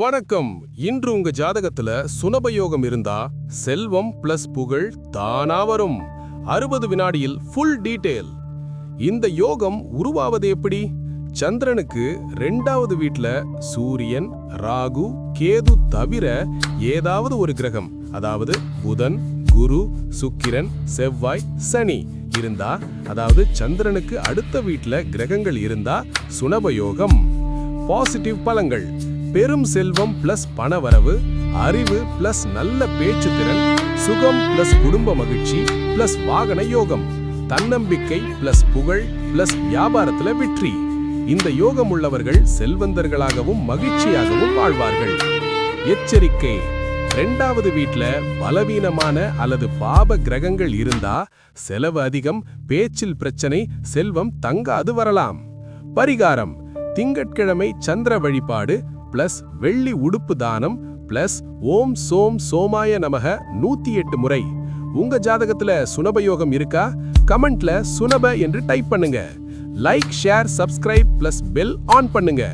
வணக்கம். இன்று உங்க ஜாதகத்துல சுனபயோகம் இருந்தா செல்வம் பிளஸ் புகழ் தானா வரும். 60 வினாடியில் ஃபுல் டீடைல். இந்த யோகம் உருவாவது எப்படி? சந்திரனுக்கு 2வது வீட்ல சூரியன், ராகு, கேது தவிர ஏதாவது ஒரு கிரகம், அதாவது புதன், குரு, சுக்கிரன், செவ்வாய், சனி இருந்தா, அதாவது சந்திரனுக்கு அடுத்த வீட்ல கிரகங்கள் இருந்தா சுனபயோகம். பாசிட்டிவ் பலங்கள்: பெரும் செல்வம் பிளஸ் பணவரவு, அறிவு பிளஸ் நல்ல பேச்சு திறன், சுகம் பிளஸ் குடும்ப மகிழ்ச்சி பிளஸ் வாகன யோகம், தன்னம்பிக்கை பிளஸ் புகழ் பிளஸ் வியாபாரத்துல வெற்றி. இந்த யோகம் உள்ளவர்கள் செல்வந்தர்களாகவும் மகிழ்ச்சியாகவும் வாழ்வார்கள். எச்சரிக்கை: 2வது வீட்ல பலவீனமான அல்லது பாப கிரகங்கள் இருந்தா செலவு அதிகம், பேச்சில் பிரச்சனை, செல்வம் தங்காது வரலாம். பரிகாரம்: திங்கட்கிழமை சந்திர வழிபாடு பிளஸ் வெள்ளி உடுப்பு தானம் பிளஸ் ஓம் சோம் சோமாய நமக 108 முறை. உங்க ஜாதகத்துல சுனபயோகம் இருக்கா? கமெண்ட்ல சுனப என்று டைப் பண்ணுங்க. Like, share, subscribe plus bell on பண்ணுங்க.